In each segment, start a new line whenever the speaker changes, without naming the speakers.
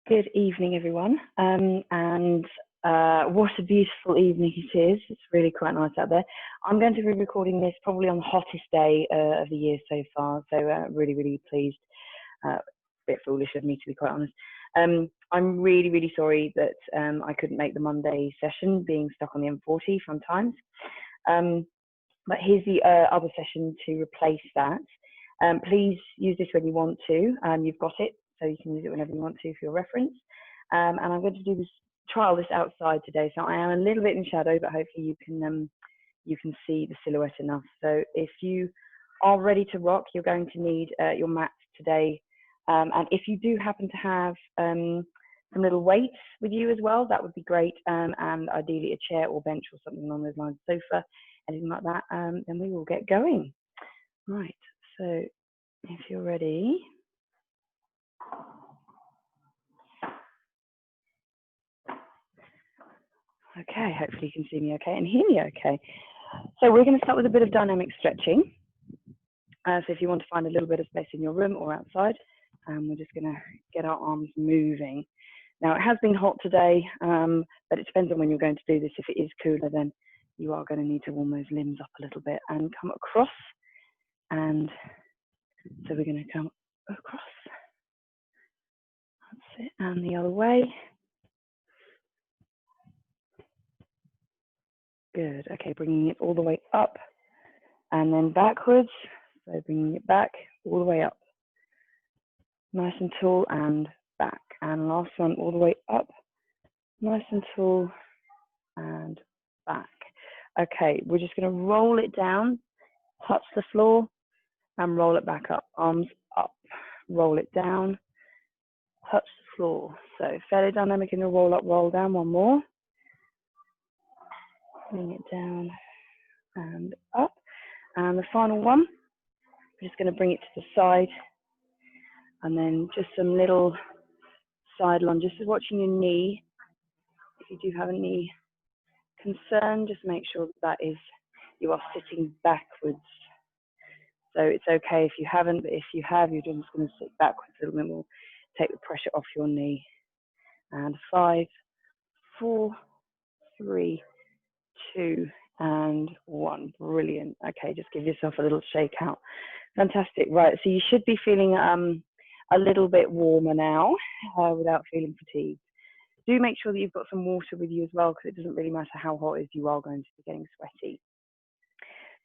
Good evening, everyone. What a beautiful evening it is. It's really quite nice out there. I'm going to be recording this probably on the hottest day of the year so far, so really, really pleased. A bit foolish of me, to be quite honest. I'm really, really sorry that I couldn't make the Monday session, being stuck on the M40 fun times. But here's the other session to replace that. Please use this when you want to. You've got it, so you can use it whenever you want to for your reference. And I'm going to do this trial this outside today, so I am a little bit in shadow, but hopefully you can see the silhouette enough. So if you are ready to rock, you're going to need your mat today. And if you do happen to have some little weights with you as well, that would be great. And ideally a chair or bench or something along those lines, sofa, anything like that. Then we will get going. Right, so if you're ready. Okay, hopefully you can see me okay and hear me okay. So we're going to start with a bit of dynamic stretching. So if you want to find a little bit of space in your room or outside, we're just going to get our arms moving. Now it has been hot today, but it depends on when you're going to do this. If it is cooler, then you are going to need to warm those limbs up a little bit and come across. And so we're going to come across. That's it, and the other way. Good. Okay, bringing it all the way up and then backwards. So bringing it back all the way up. Nice and tall and back. And last one, all the way up. Nice and tall and back. Okay, we're just going to roll it down, touch the floor, and roll it back up. Arms up. Roll it down, touch the floor. So fairly dynamic in the roll up, roll down. One more. Bring it down and up. And the final one, we're just going to bring it to the side. And then just some little side lunges. Just watching your knee. If you do have a knee concern, just make sure that is, you are sitting backwards. So it's okay if you haven't, but if you have, you're just going to sit backwards a little bit more. Take the pressure off your knee. And 5, 4, 3, 2, and 1. Brilliant. Okay, just give yourself a little shake out. Fantastic. Right, so you should be feeling a little bit warmer now without feeling fatigued. Do make sure that you've got some water with you as well, because it doesn't really matter how hot it is, you are going to be getting sweaty.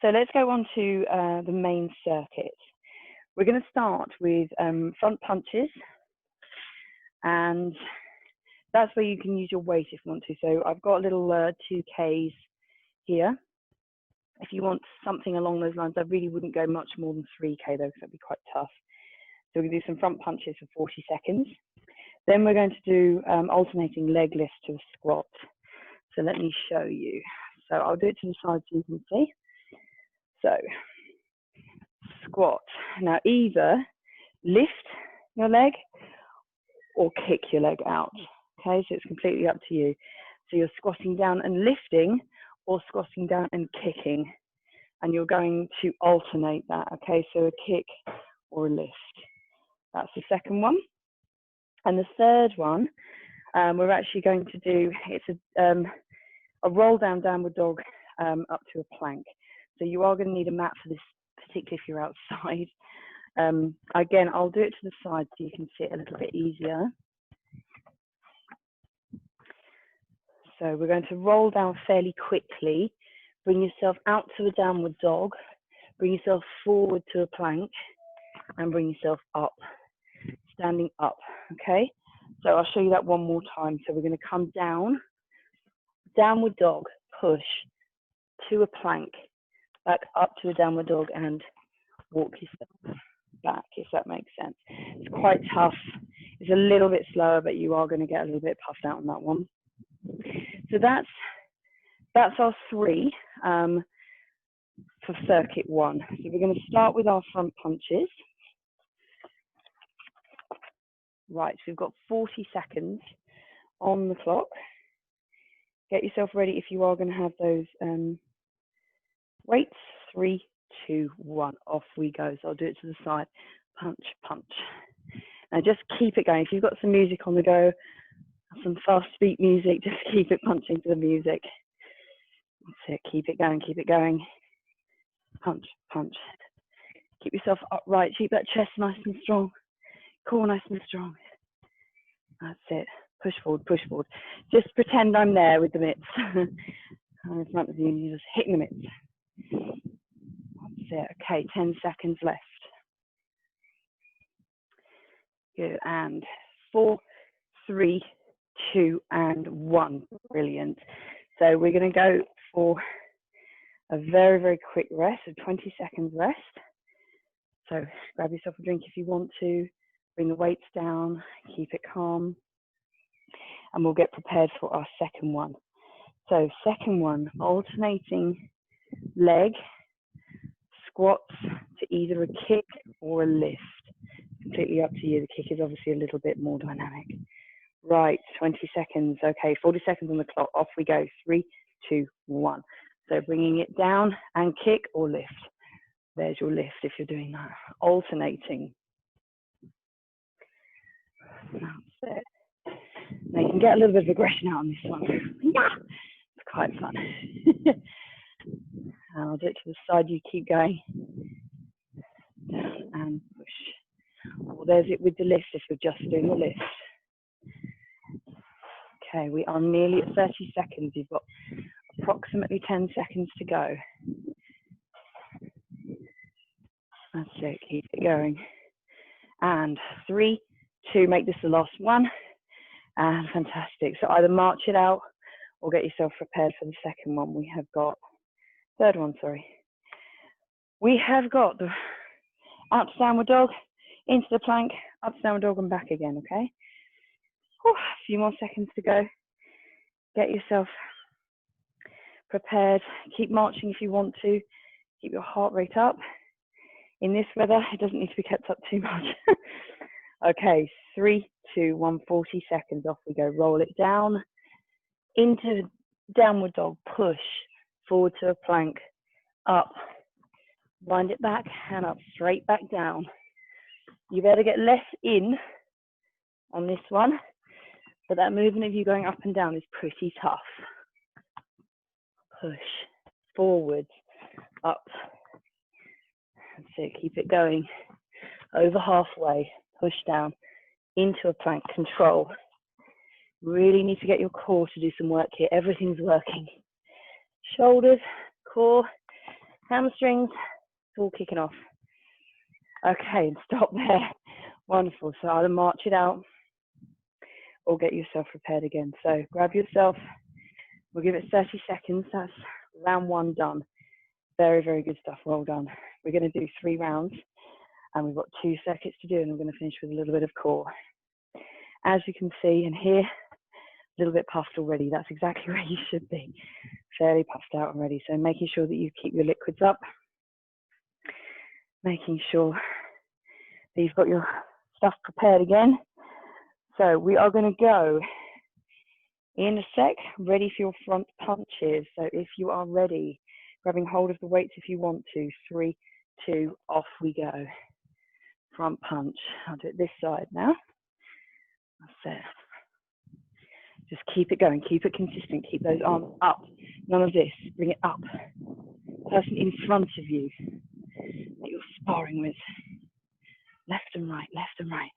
So let's go on to the main circuit. We're going to start with front punches, and that's where you can use your weight if you want to. So I've got a little 2Ks here. If you want something along those lines, I really wouldn't go much more than 3K though, because that'd be quite tough. So we're going to do some front punches for 40 seconds. Then we're going to do alternating leg lifts to a squat. So let me show you. So I'll do it to the side so you can see. So squat. Now either lift your leg or kick your leg out. Okay, so it's completely up to you. So you're squatting down and lifting, or squatting down and kicking. And you're going to alternate that. Okay, so a kick or a lift. That's the second one. And the third one, we're actually going to do, it's a roll down downward dog up to a plank. So you are going to need a mat for this, particularly if you're outside. Again, I'll do it to the side so you can see it a little bit easier. So we're going to roll down fairly quickly. Bring yourself out to a downward dog. Bring yourself forward to a plank. And bring yourself up. Standing up, okay? So I'll show you that one more time. So we're going to come down, downward dog, push to a plank, back up to a downward dog, and walk yourself back, if that makes sense. It's quite tough. It's a little bit slower, but you are going to get a little bit puffed out on that one. So that's our 3 for circuit 1. So we're going to start with our front punches. Right, so we've got 40 seconds on the clock. Get yourself ready if you are going to have those weights. 3, 2, 1, off we go. So I'll do it to the side. Punch, punch. Now just keep it going. If you've got some music on the go, some fast beat music, just keep it punching to the music. That's it. Keep it going. Keep it going. Punch, punch. Keep yourself upright. Keep that chest nice and strong. Core nice and strong. That's it. Push forward, push forward. Just pretend I'm there with the mitts. I'm in front of you and you're just hitting the mitts. That's it. Okay, 10 seconds left. Good. And 4, 3, 2, and 1. Brilliant. So we're going to go for a very, very quick rest, a 20 seconds rest. So grab yourself a drink if you want to. Bring the weights down. Keep it calm. And we'll get prepared for our second one. So second one, alternating leg squats to either a kick or a lift. Completely up to you. The kick is obviously a little bit more dynamic. Right, 20 seconds. Okay, 40 seconds on the clock. Off we go. 3, 2, 1. So bringing it down and kick or lift. There's your lift if you're doing that. Alternating. That's it. Now you can get a little bit of aggression out on this one. Yeah, it's quite fun. And I'll do it to the side. You keep going. Down and push. Or there's it with the lift if you're just doing the lift. Okay, we are nearly at 30 seconds. You've got approximately 10 seconds to go. That's it, keep it going. And 3, 2, make this the last one. And fantastic. So either march it out or get yourself prepared for the second one. We have got, third one, sorry. We have got the out to downward dog, into the plank, up to downward dog and back again, okay? Whew, a few more seconds to go. Get yourself prepared. Keep marching if you want to. Keep your heart rate up. In this weather, it doesn't need to be kept up too much. Okay, 3, 2, 1, 40 seconds. Off we go. Roll it down into downward dog. Push forward to a plank. Up. Wind it back and up. Straight back down. You better get less in on this one, but that movement of you going up and down is pretty tough. Push forward, up. That's it. Keep it going. Over halfway. Push down into a plank. Control. Really need to get your core to do some work here. Everything's working. Shoulders, core, hamstrings, it's all kicking off. Okay, stop there. Wonderful. So either march it out or get yourself prepared again. So grab yourself. We'll give it 30 seconds. That's round 1 done. Very, very good stuff. Well done. We're going to do 3 rounds and we've got 2 circuits to do and we're going to finish with a little bit of core. As you can see and hear, a little bit puffed already. That's exactly where you should be. Fairly puffed out already. So making sure that you keep your liquids up. Making sure that you've got your stuff prepared again. So we are going to go in a sec, ready for your front punches. So if you are ready, grabbing hold of the weights if you want to. 3, 2, off we go. Front punch. I'll do it this side now. That's it. Just keep it going. Keep it consistent. Keep those arms up. None of this. Bring it up. Person in front of you that you're sparring with. Left and right. Left and right.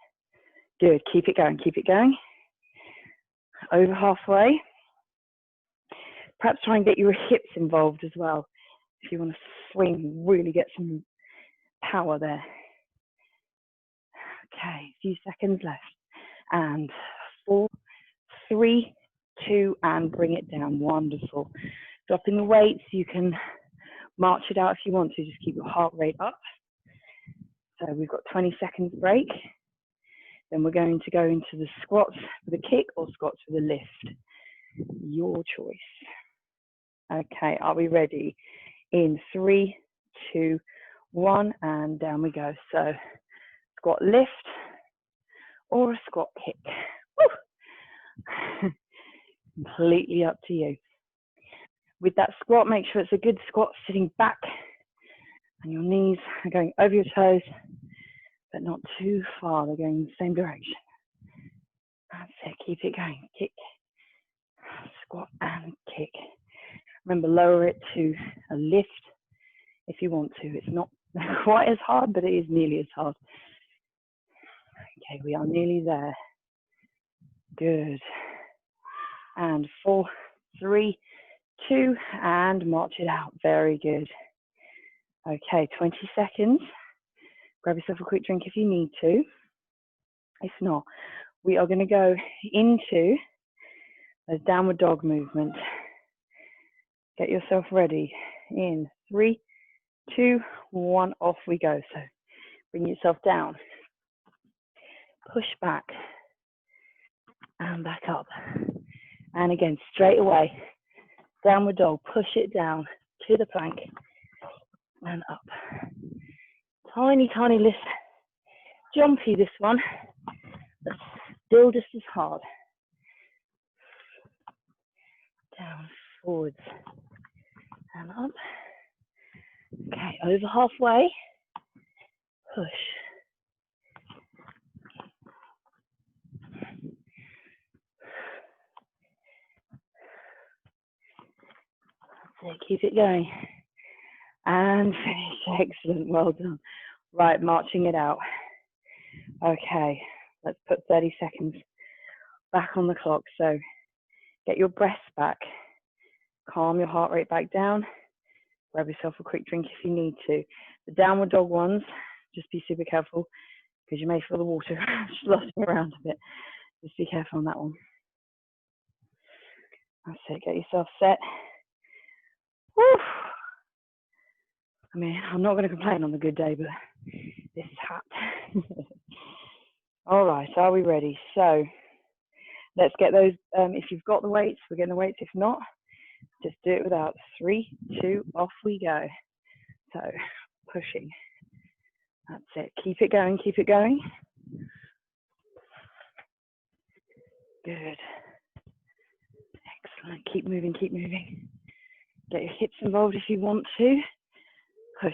Good. Keep it going. Keep it going. Over halfway. Perhaps try and get your hips involved as well. If you want to swing, really get some power there. Okay, a few seconds left. And 4, 3, 2, and bring it down. Wonderful. Dropping the weights, you can march it out if you want to. Just keep your heart rate up. So we've got 20 seconds break. Then we're going to go into the squats with a kick or squats with a lift. Your choice. Okay, are we ready? In 3, 2, 1, and down we go. So squat lift or a squat kick. Woo! Completely up to you. With that squat, make sure it's a good squat sitting back and your knees are going over your toes, but not too far. They're going in the same direction. That's it. Keep it going. Kick, squat, and kick. Remember, lower it to a lift if you want to. It's not quite as hard, but it is nearly as hard. Okay, we are nearly there. Good. And 4, 3, 2, and march it out. Very good. Okay, 20 seconds. Grab yourself a quick drink if you need to. If not, we are going to go into a downward dog movement. Get yourself ready. In 3, 2, 1, off we go. So bring yourself down. Push back. And back up. And again, straight away. Downward dog. Push it down to the plank. And up. Tiny, tiny lift. Jumpy this one. But still just as hard. Down, forwards. And up. Okay, over halfway. Push. That's it, keep it going. And finish. Excellent, well done. Right, marching it out. Okay, let's put 30 seconds back on the clock. So get your breath back. Calm your heart rate back down. Grab yourself a quick drink if you need to. The downward dog ones, just be super careful because you may feel the water sloshing around a bit. Just be careful on that one. That's it, get yourself set. Woo. I mean, I'm not going to complain on the good day, but this is hot. All right, are we ready? So let's get those, if you've got the weights, we're getting the weights. If not, just do it without. 3, 2, off we go. So pushing. That's it. Keep it going, keep it going. Good. Excellent. Keep moving, keep moving. Get your hips involved if you want to. Push.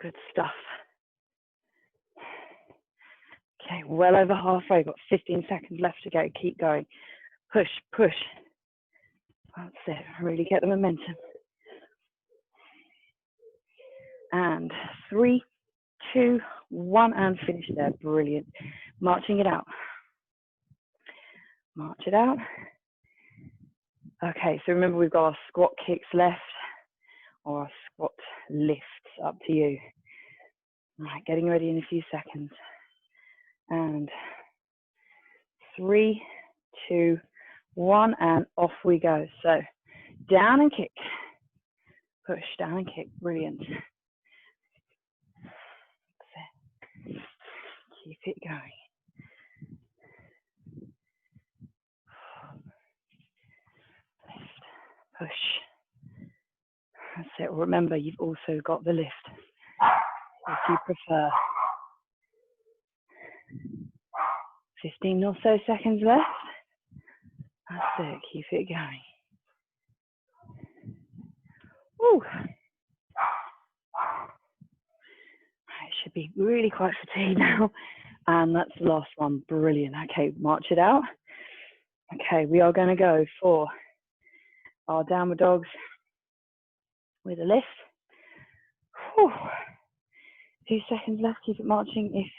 Good stuff. Okay, well over halfway. Got 15 seconds left to go. Keep going. Push, push. That's it. Really get the momentum. And 3, 2, 1, and finish there. Brilliant. Marching it out. March it out. Okay, so remember we've got our squat kicks left or our squat lifts, up to you. All right, getting ready in a few seconds. And 3, 2, 1, and off we go. So down and kick. Push, down and kick. Brilliant. Keep it going. Lift, push. That's it. Remember, you've also got the lift, if you prefer. 15 or so seconds left. That's it. Keep it going. Woo. I should be really quite fatigued now. And that's the last one. Brilliant. Okay, march it out. Okay, we are going to go for our downward dogs with a lift. Whew. A few seconds left. Keep it marching if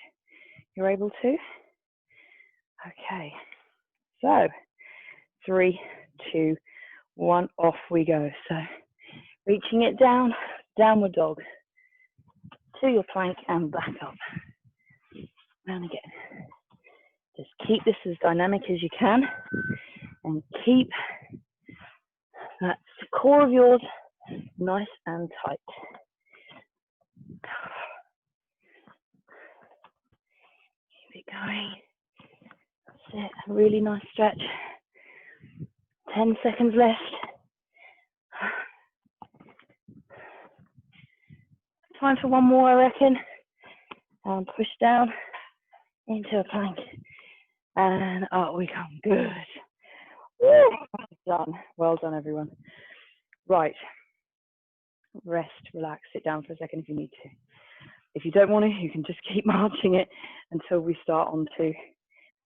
you're able to. Okay, so 3, 2, 1, off we go. So reaching it down, downward dog to your plank and back up. And again, just keep this as dynamic as you can and keep that core of yours nice and tight. Keep it going. That's it, a really nice stretch. 10 seconds left. Time for one more, I reckon. And push down into a plank. And up we come. Good. Well done. Well done, everyone. Right. Rest, relax, sit down for a second if you need to. If you don't want to, you can just keep marching it until we start on to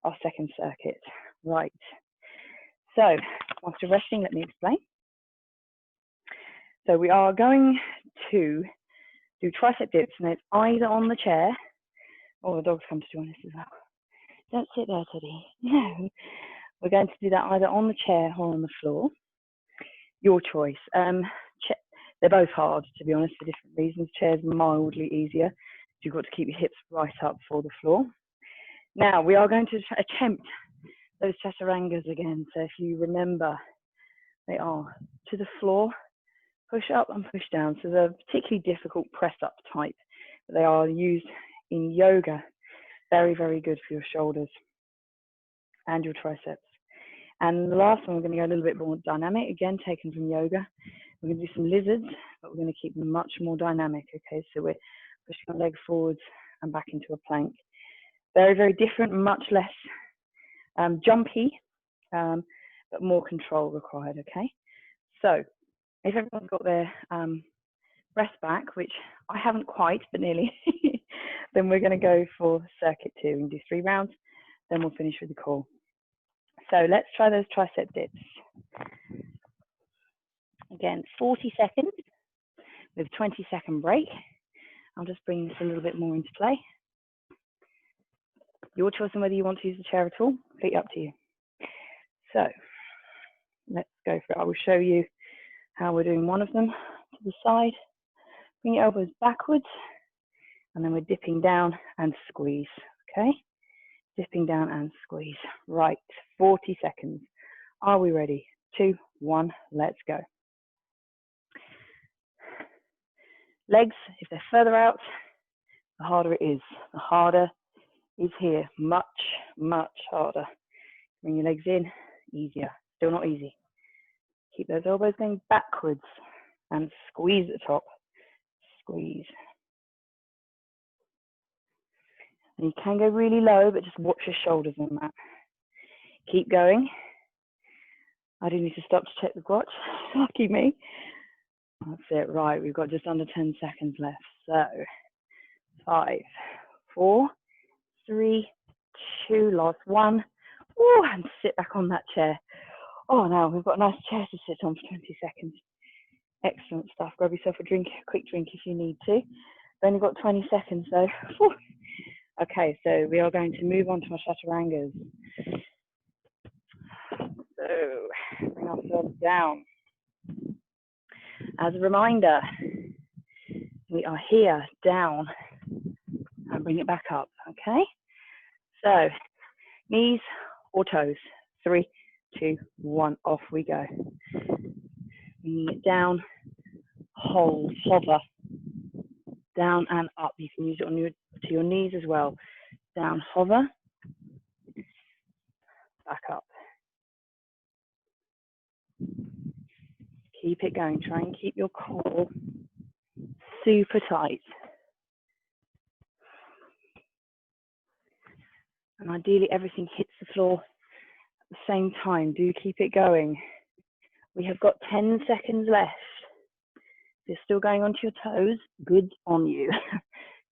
our second circuit. Right. So, whilst you're resting, let me explain. So we are going to do tricep dips, and it's either on the chair, or the dogs come to join us as well. Don't sit there, Teddy. No. We're going to do that either on the chair or on the floor. Your choice. They're both hard, to be honest, for different reasons. Chairs mildly easier. You've got to keep your hips right up for the floor. Now, we are going to attempt those Chaturangas again. So if you remember, they are to the floor, push up and push down. So they're particularly difficult press-up type. But they are used in yoga. Very, very good for your shoulders and your triceps. And the last one, we're going to go a little bit more dynamic, again, taken from yoga. We're going to do some lizards, but we're going to keep them much more dynamic, okay? So we're pushing our leg forwards and back into a plank. Very, very different, much less jumpy, but more control required, okay? So if everyone's got their breath back, which I haven't quite, but nearly, then we're going to go for circuit 2 and do 3 rounds. Then we'll finish with the core. So let's try those tricep dips. Again, 40 seconds with a 20-second break. I'll just bring this a little bit more into play. Your choice on whether you want to use the chair at all, completely up to you. So let's go for it. I will show you how we're doing one of them to the side. Bring your elbows backwards, and then we're dipping down and squeeze, okay? Dipping down and squeeze. Right, 40 seconds. Are we ready? 2, 1, let's go. Legs, if they're further out, the harder it is. The harder is here. Much, much harder. Bring your legs in, easier. Still not easy. Keep those elbows going backwards and squeeze at the top. Squeeze. And you can go really low, but just watch your shoulders on that. Keep going. I do need to stop to check the watch. Lucky me. That's it, right. We've got just under 10 seconds left. So, 5, 4, 3, 2, last one. Oh, and sit back on that chair. Oh, now we've got a nice chair to sit on for 20 seconds. Excellent stuff. Grab yourself a drink, a quick drink if you need to. We've only got 20 seconds though. Okay, so we are going to move on to our Chaturangas. So, bring ourselves down. As a reminder, we are here, down, and bring it back up, okay? So, knees or toes. 3, 2, 1, off we go. Bringing it down, hold, hover, down and up. You can use it on to your knees as well. Down, hover, back up. Keep it going. Try and keep your core super tight. And ideally everything hits the floor at the same time. Do keep it going. We have got 10 seconds left. If you're still going onto your toes, good on you,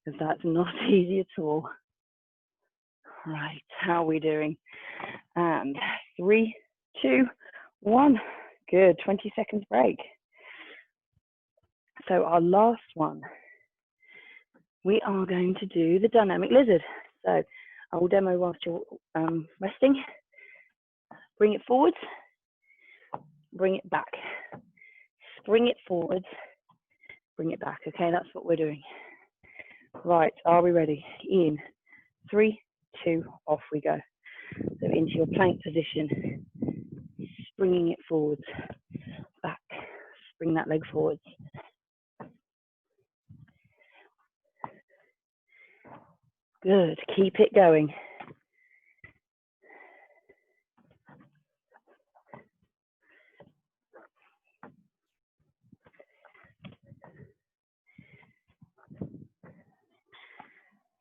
because that's not easy at all. Right, how are we doing? And 3, 2, 1. Good, 20 seconds break. So our last one, we are going to do the dynamic lizard. So I will demo whilst you're resting. Bring it forwards, bring it back. Bring it forwards, bring it back. Okay, that's what we're doing. Right, are we ready? In 3, 2, off we go. So into your plank position, springing it forwards, back, bring that leg forwards. Good, keep it going.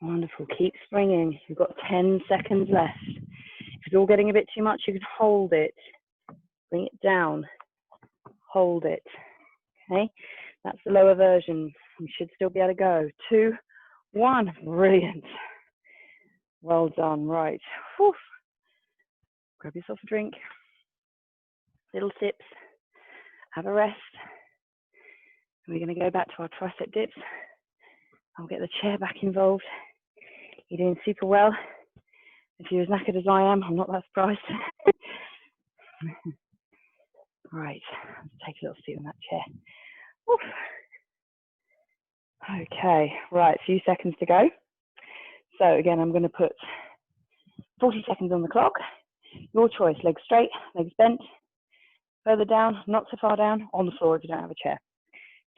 Wonderful, keep springing. You've got 10 seconds left. If it's all getting a bit too much, you can hold it. Bring it down, hold it. Okay, That's the lower version. You should still be able to go. 2, 1. Brilliant. Well done. Right. Whew. Grab yourself a drink. Little sips. Have a rest. We're going to go back to our tricep dips. I'll get the chair back involved. You're doing super well. If you're as knackered as I am, I'm not that surprised. Right, let's take a little seat in that chair. Oof. Okay, right, a few seconds to go. So again, I'm going to put 40 seconds on the clock. Your choice, legs straight, legs bent, further down, not so far down, on the floor if you don't have a chair.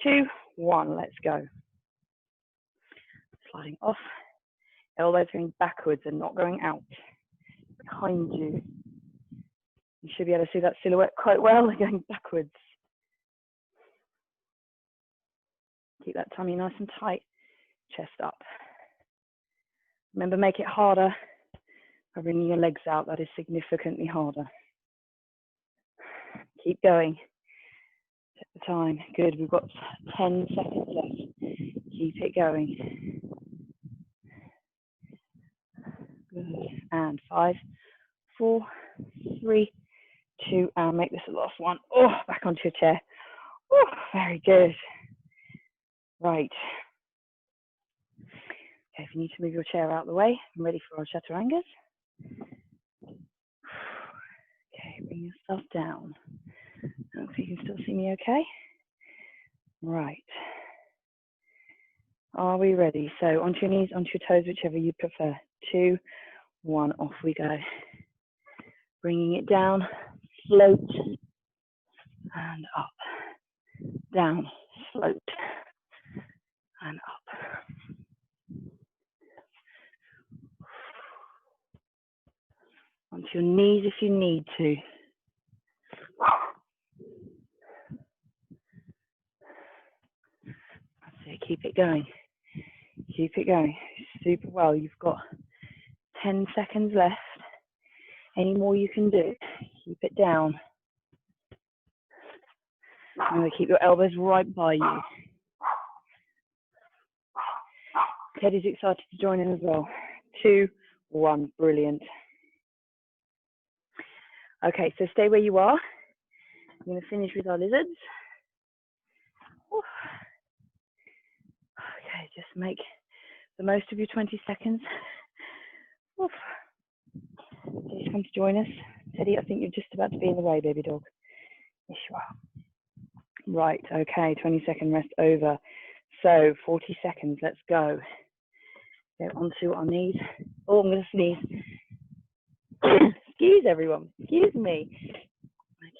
2, 1, let's go. Sliding off, elbows going backwards and not going out. Behind you. You should be able to see that silhouette quite well, going backwards. Keep that tummy nice and tight, chest up. Remember, make it harder by bringing your legs out. That is significantly harder. Keep going. Take the time. Good. We've got 10 seconds left. Keep it going. Good. And 5, 4, 3, 2, and make this the last one. Oh, back onto your chair. Oh, very good. Right. Okay, if you need to move your chair out of the way, I'm ready for our Chaturangas. Okay, bring yourself down. Hopefully you can still see me okay. Right. Are we ready? So onto your knees, onto your toes, whichever you prefer. 2, 1, off we go. Bringing it down, float, and up. Down, float, and up. Onto your knees if you need to. That's it, keep it going. Keep it going. Super well. You've got 10 seconds left. Any more you can do. Keep it down. Remember, keep your elbows right by you. Teddy's excited to join in as well. 2, 1, brilliant. Okay, so stay where you are. I'm going to finish with our lizards. Okay, just make the most of your 20 seconds. Teddy's come to join us. Teddy, I think you're just about to be in the way, baby dog. Yes, you are. Right, okay, 20-second rest over. So 40 seconds, let's go. Go onto our knees. Oh, I'm going to sneeze. Excuse everyone, excuse me.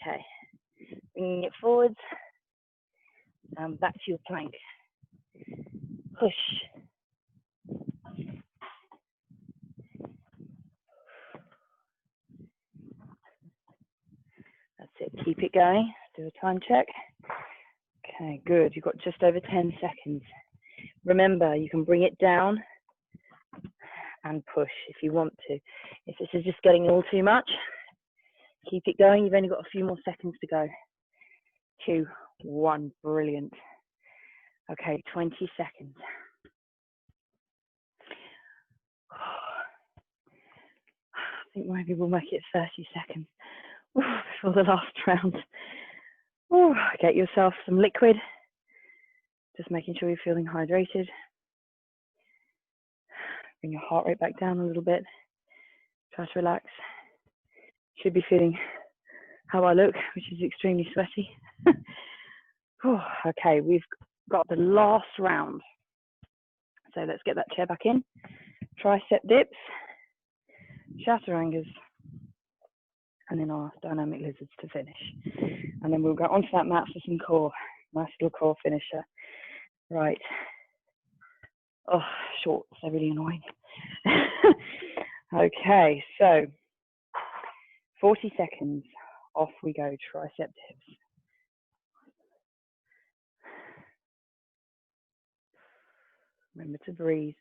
Okay, bringing it forwards. Back to your plank. Push. That's it, keep it going. Do a time check. Okay, good, you've got just over 10 seconds. Remember, you can bring it down and push if you want to. If this is just getting all too much, keep it going. You've only got a few more seconds to go. 2, 1, brilliant. Okay, 20 seconds. I think maybe we'll make it 30 seconds before the last round. Get yourself some liquid. Just making sure you're feeling hydrated. Bring your heart rate back down a little bit. Try to relax. Should be feeling how I look, which is extremely sweaty. Okay, we've got the last round. So let's get that chair back in. Tricep dips, Chaturangas, and then our dynamic lizards to finish. And then we'll go onto that mat for some core. Nice little core finisher. Right. Oh, shorts, they're really annoying. Okay, so 40 seconds. Off we go, tricep dips. Remember to breathe.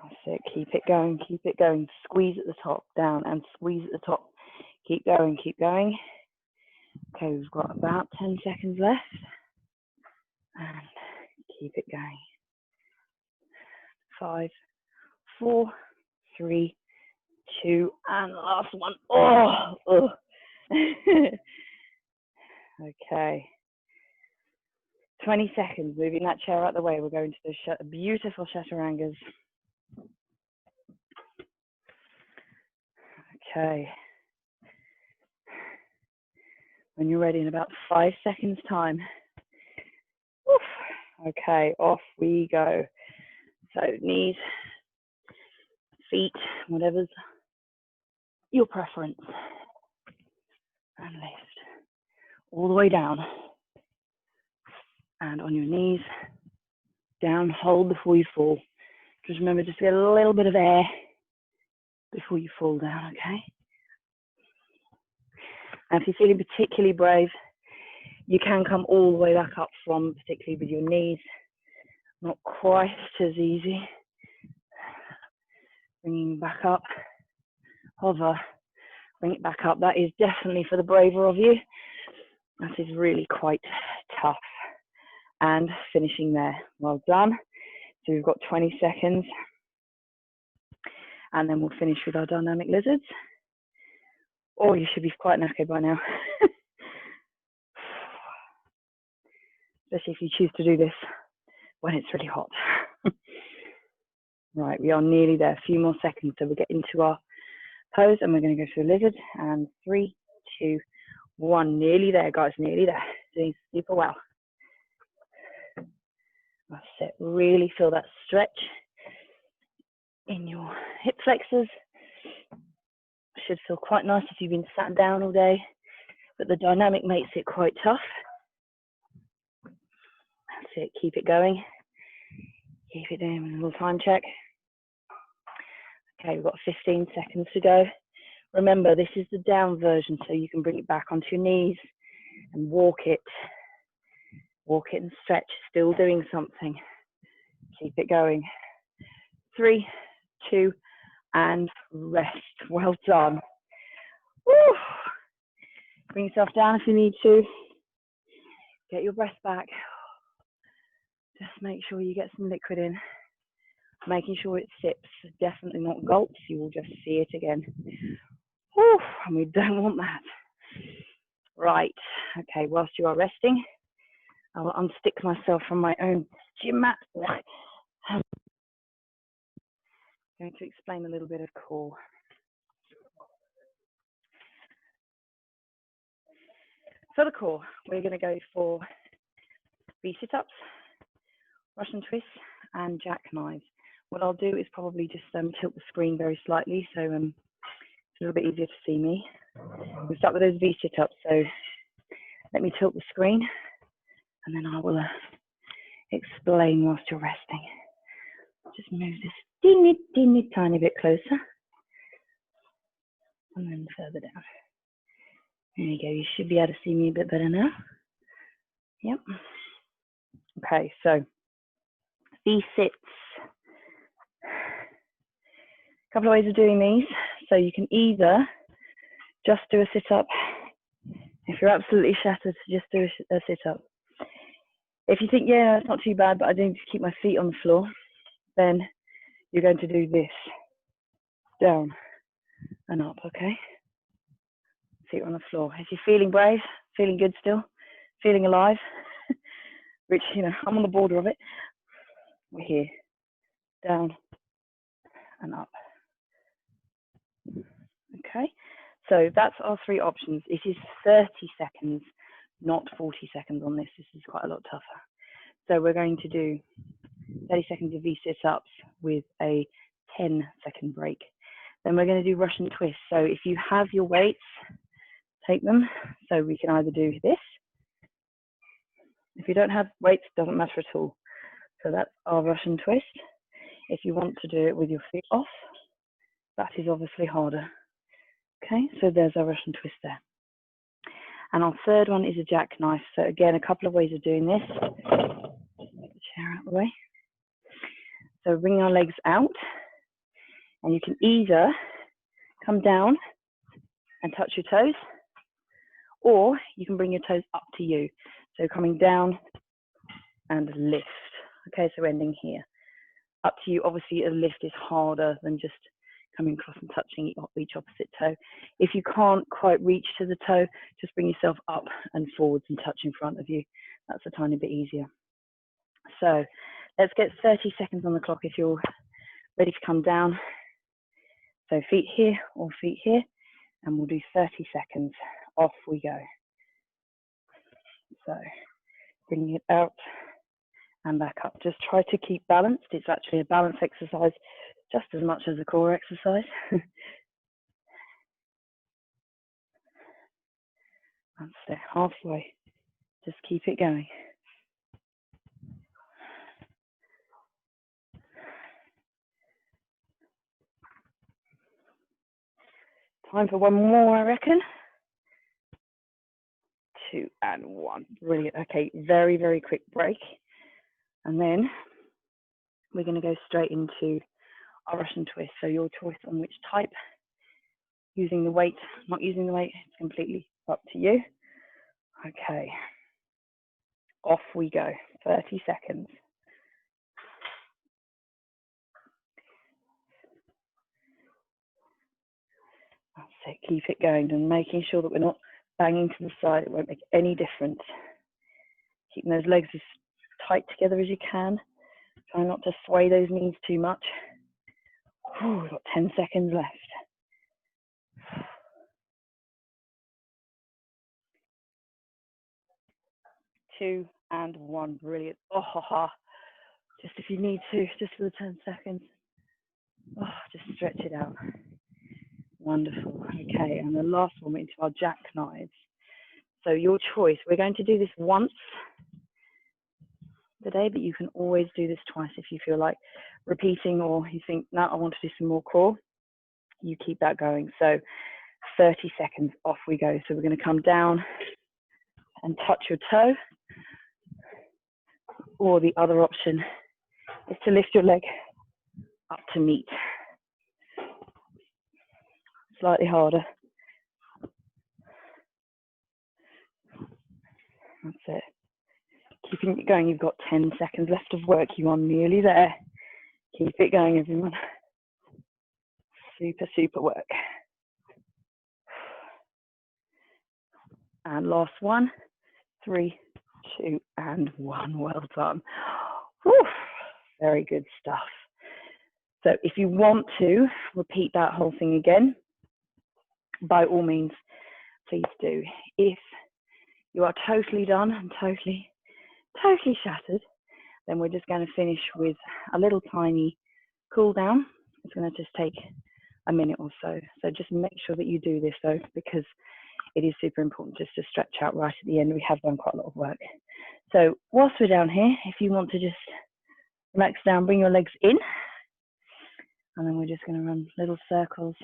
That's it. Keep it going. Keep it going. Squeeze at the top, down, and squeeze at the top. Keep going. Keep going. Okay, we've got about 10 seconds left. And keep it going. 5, 4, 3, 2, and last one. Oh. Okay. 20 seconds. Moving that chair out the way. We're going to the beautiful Chaturangas. Okay. When you're ready in about 5 seconds time. Woof. Okay, off we go. So knees, feet, whatever's your preference. And lift. All the way down. And on your knees, down, hold before you fall. Just remember just to get a little bit of air before you fall down, okay? And if you're feeling particularly brave, you can come all the way back up from, particularly with your knees. Not quite as easy. Bringing back up, hover, bring it back up. That is definitely for the braver of you. That is really quite tough. And finishing there. Well done. So we've got 20 seconds. And then we'll finish with our dynamic lizards. Or you should be quite knackered by now. Especially if you choose to do this when it's really hot. Right, we are nearly there. A few more seconds. So we'll get into our pose and we're going to go through a lizard. And 3, 2, 1. Nearly there, guys. Nearly there. Doing super well. That's it. Really feel that stretch in your hip flexors. Should feel quite nice if you've been sat down all day, but the dynamic makes it quite tough. That's it. Keep it going. Keep it doing. A little time check. Okay, we've got 15 seconds to go. Remember, this is the down version, so you can bring it back onto your knees and walk it. Walk it and stretch, still doing something. Keep it going. 3, 2, and rest. Well done. Woo. Bring yourself down if you need to. Get your breath back. Just make sure you get some liquid in. Making sure it sips, definitely not gulps. You will just see it again. Woo. And we don't want that. Right. Okay, whilst you are resting, I'll unstick myself from my own gym mat. I'm going to explain a little bit of core. For the core, we're going to go for V sit-ups, Russian twists, and jackknives. What I'll do is probably just tilt the screen very slightly, so it's a little bit easier to see me. We'll start with those V sit-ups. So let me tilt the screen, and then I will explain whilst you're resting. Just move this teeny tiny bit closer, and then further down. There you go. You should be able to see me a bit better now. Yep. Okay, so V-sits. A couple of ways of doing these. So you can either just do a sit-up. If you're absolutely shattered, just do a sit-up. If you think, yeah, it's not too bad, but I need to keep my feet on the floor, then you're going to do this. Down and up, okay? Feet on the floor. If you're feeling brave, feeling good still, feeling alive, which, you know, I'm on the border of it, we're here. Down and up. Okay, so that's our 3 options. It is 30 seconds, not 40 seconds on this. This is quite a lot tougher. So we're going to do 30 seconds of V sit-ups with a 10-second break. Then we're going to do Russian twists. So if you have your weights, take them. So we can either do this. If you don't have weights, it doesn't matter at all. So that's our Russian twist. If you want to do it with your feet off, that is obviously harder. Okay, so there's our Russian twist there. And our third one is a jackknife. So again, a couple of ways of doing this. Just move the chair out of the way. So bring our legs out And you can either come down and touch your toes, or you can bring your toes up to you. So coming down and lift. Okay, so ending here. Up to you. Obviously, a lift is harder than just coming across and touching each opposite toe. If you can't quite reach to the toe, just bring yourself up and forwards and touch in front of you. That's a tiny bit easier. So let's get 30 seconds on the clock if you're ready to come down. So feet here or feet here, and we'll do 30 seconds. Off we go. So bring it out and back up. Just try to keep balanced. It's actually a balance exercise just as much as a core exercise. That's it, halfway. Just keep it going. Time for one more, I reckon. 2 and 1. Brilliant. Okay, very, very quick break. And then we're going to go straight into our Russian twist. So your choice on which type. Using the weight, not using the weight, it's completely up to you. Okay. Off we go. 30 seconds. That's it. Keep it going and making sure that we're not banging to the side. It won't make any difference. Keeping those legs as tight together as you can. Try not to sway those knees too much. We've got 10 seconds left. 2 and 1. Brilliant. Oh, ha, ha. Just if you need to, just for the 10 seconds. Oh, just stretch it out. Wonderful. Okay, and the last one, we're into our jackknives. So your choice. We're going to do this once today, but you can always do this twice if you feel like repeating, or you think, no, I want to do some more core. You keep that going. So 30 seconds, off we go. So we're going to come down and touch your toe, or the other option is to lift your leg up to meet. Slightly harder. That's it. Keeping it going. You've got 10 seconds left of work. You are nearly there. Keep it going, everyone. Super, super work. And last one. 3, 2, and 1. Well done. Whew. Very good stuff. So if you want to repeat that whole thing again, by all means, please do. If you are totally done and totally shattered, then we're just going to finish with a little tiny cool down. It's going to just take a minute or so. So just make sure that you do this though, because it is super important just to stretch out right at the end. We have done quite a lot of work. So whilst we're down here, if you want to just relax down, bring your legs in, and then we're just going to run little circles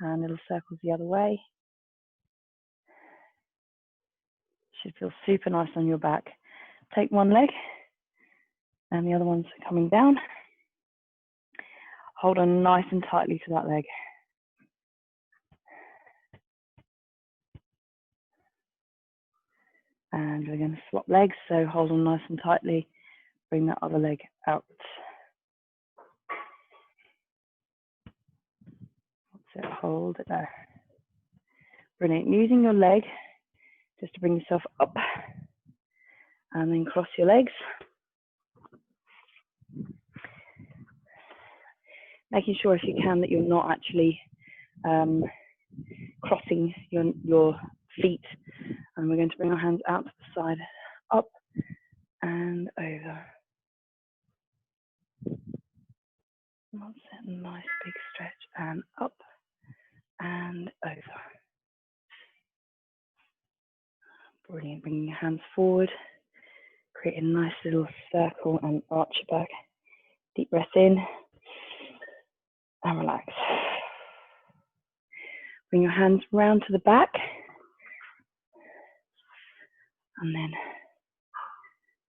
and little circles the other way. Should feel super nice on your back. Take one leg and the other one's coming down. Hold on nice and tightly to that leg. And we're going to swap legs, so hold on nice and tightly. Bring that other leg out. That's it, hold it there. Brilliant. Using your leg just to bring yourself up and then cross your legs. Making sure if you can that you're not actually crossing your feet. And we're going to bring our hands out to the side, up and over. That's it, nice big stretch, and up and over. Brilliant, bringing your hands forward, create a nice little circle and arch your back. Deep breath in and relax. Bring your hands round to the back, and then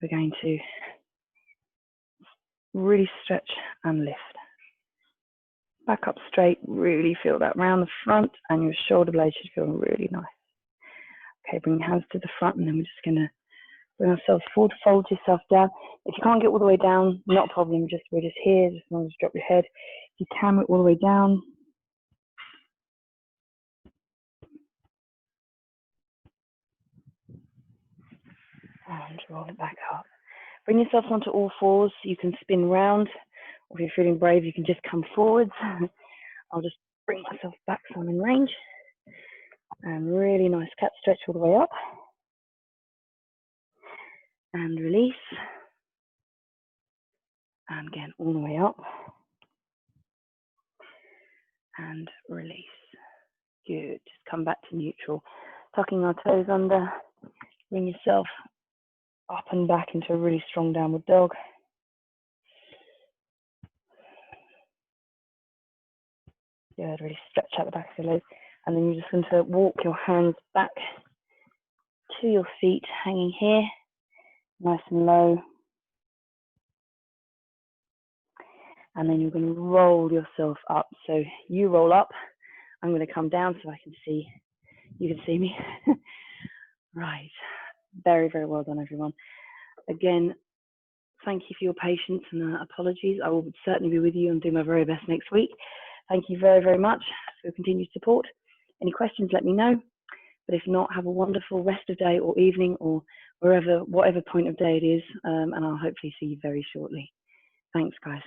we're going to really stretch and lift. Back up straight, really feel that round the front, and your shoulder blades should feel really nice. Okay, bring your hands to the front, and then we're just going to bring ourselves forward, fold yourself down. If you can't get all the way down, not a problem, we're just here, just as long as you drop your head. If you can get all the way down, and roll it back up. Bring yourself onto all fours. You can spin round, or if you're feeling brave, you can just come forwards. I'll just bring myself back so I'm in range. And really nice cat stretch all the way up. And release. And again, all the way up. And release. Good. Just come back to neutral. Tucking our toes under. Bring yourself up and back into a really strong downward dog. Good. Really stretch out the back of your legs. And then you're just going to walk your hands back to your feet, hanging here, nice and low. And then you're going to roll yourself up. So you roll up. I'm going to come down so I can see, you can see me. Right. Very, very well done, everyone. Again, thank you for your patience and apologies. I will certainly be with you and do my very best next week. Thank you very, very much for your continued support. Any questions, let me know. But if not, have a wonderful rest of day or evening or whatever point of day it is. And I'll hopefully see you very shortly. Thanks, guys.